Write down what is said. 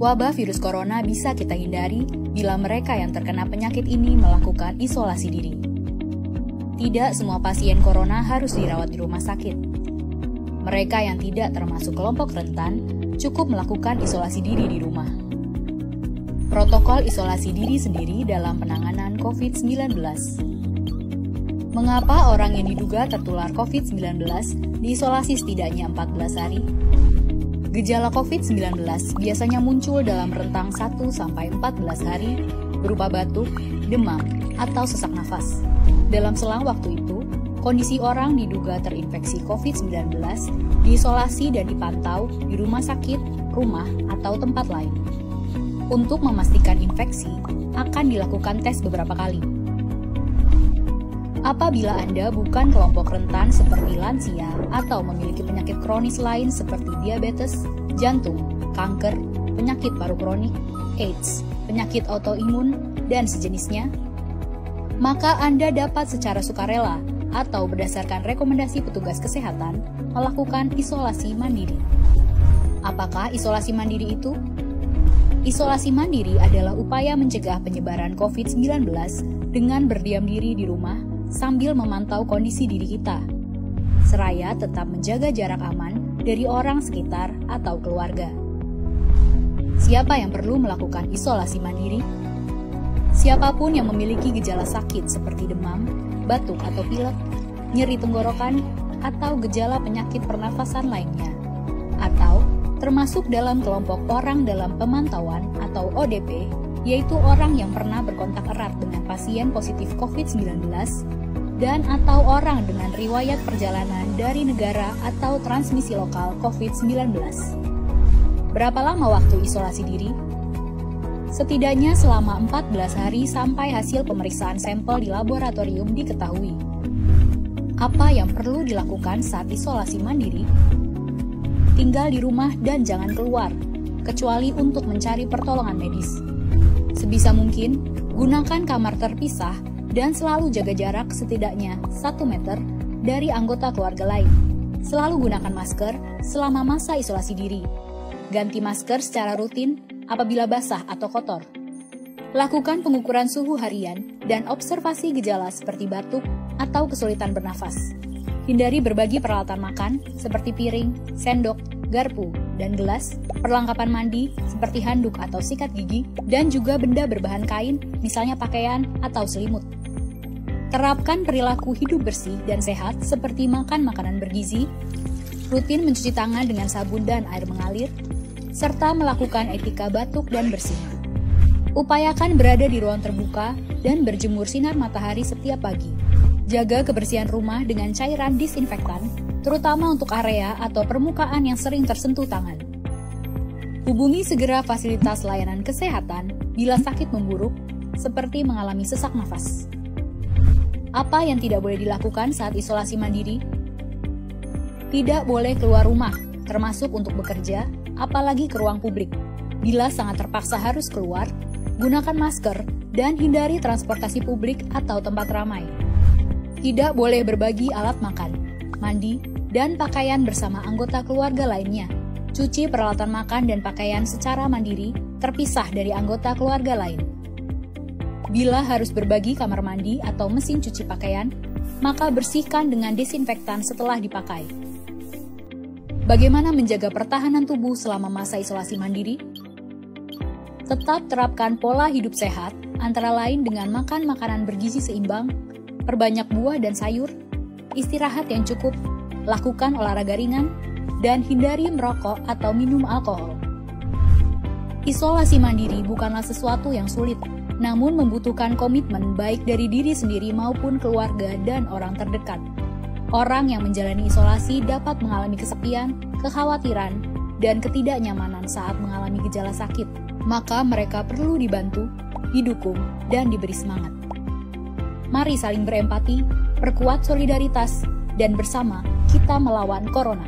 Wabah virus corona bisa kita hindari bila mereka yang terkena penyakit ini melakukan isolasi diri. Tidak semua pasien corona harus dirawat di rumah sakit. Mereka yang tidak termasuk kelompok rentan cukup melakukan isolasi diri di rumah. Protokol isolasi diri sendiri dalam penanganan COVID-19. Mengapa orang yang diduga tertular COVID-19 diisolasi setidaknya 14 hari? Gejala COVID-19 biasanya muncul dalam rentang 1-14 hari berupa batuk, demam, atau sesak nafas. Dalam selang waktu itu, kondisi orang diduga terinfeksi COVID-19 diisolasi dan dipantau di rumah sakit, rumah, atau tempat lain. Untuk memastikan infeksi, akan dilakukan tes beberapa kali. Apabila Anda bukan kelompok rentan seperti lansia atau memiliki penyakit kronis lain seperti diabetes, jantung, kanker, penyakit paru kronik, AIDS, penyakit autoimun, dan sejenisnya, maka Anda dapat secara sukarela atau berdasarkan rekomendasi petugas kesehatan melakukan isolasi mandiri. Apakah isolasi mandiri itu? Isolasi mandiri adalah upaya mencegah penyebaran COVID-19 dengan berdiam diri di rumah sambil memantau kondisi diri kita, seraya tetap menjaga jarak aman dari orang sekitar atau keluarga. Siapa yang perlu melakukan isolasi mandiri? Siapapun yang memiliki gejala sakit seperti demam, batuk atau pilek, nyeri tenggorokan, atau gejala penyakit pernafasan lainnya, atau termasuk dalam kelompok orang dalam pemantauan atau ODP, yaitu orang yang pernah berkontak erat dengan pasien positif COVID-19 dan atau orang dengan riwayat perjalanan dari negara atau transmisi lokal COVID-19. Berapa lama waktu isolasi diri? Setidaknya selama 14 hari sampai hasil pemeriksaan sampel di laboratorium diketahui. Apa yang perlu dilakukan saat isolasi mandiri? Tinggal di rumah dan jangan keluar, kecuali untuk mencari pertolongan medis. Sebisa mungkin, gunakan kamar terpisah dan selalu jaga jarak setidaknya 1 meter dari anggota keluarga lain. Selalu gunakan masker selama masa isolasi diri. Ganti masker secara rutin apabila basah atau kotor. Lakukan pengukuran suhu harian dan observasi gejala seperti batuk atau kesulitan bernafas. Hindari berbagi peralatan makan seperti piring, sendok, garpu, dan gelas, perlengkapan mandi seperti handuk atau sikat gigi, dan juga benda berbahan kain, misalnya pakaian atau selimut. Terapkan perilaku hidup bersih dan sehat seperti makan makanan bergizi, rutin mencuci tangan dengan sabun dan air mengalir, serta melakukan etika batuk dan bersih. Upayakan berada di ruang terbuka dan berjemur sinar matahari setiap pagi. Jaga kebersihan rumah dengan cairan disinfektan, terutama untuk area atau permukaan yang sering tersentuh tangan. Hubungi segera fasilitas layanan kesehatan bila sakit memburuk, seperti mengalami sesak nafas. Apa yang tidak boleh dilakukan saat isolasi mandiri? Tidak boleh keluar rumah, termasuk untuk bekerja, apalagi ke ruang publik. Bila sangat terpaksa harus keluar, gunakan masker dan hindari transportasi publik atau tempat ramai. Tidak boleh berbagi alat makan, mandi, dan pakaian bersama anggota keluarga lainnya. Cuci peralatan makan dan pakaian secara mandiri, terpisah dari anggota keluarga lain. Bila harus berbagi kamar mandi atau mesin cuci pakaian, maka bersihkan dengan desinfektan setelah dipakai. Bagaimana menjaga pertahanan tubuh selama masa isolasi mandiri? Tetap terapkan pola hidup sehat, antara lain dengan makan makanan bergizi seimbang, perbanyak buah dan sayur, istirahat yang cukup, lakukan olahraga ringan, dan hindari merokok atau minum alkohol. Isolasi mandiri bukanlah sesuatu yang sulit, namun membutuhkan komitmen baik dari diri sendiri maupun keluarga dan orang terdekat. Orang yang menjalani isolasi dapat mengalami kesepian, kekhawatiran, dan ketidaknyamanan saat mengalami gejala sakit. Maka mereka perlu dibantu, didukung, dan diberi semangat. Mari saling berempati, perkuat solidaritas, dan bersama kita melawan corona.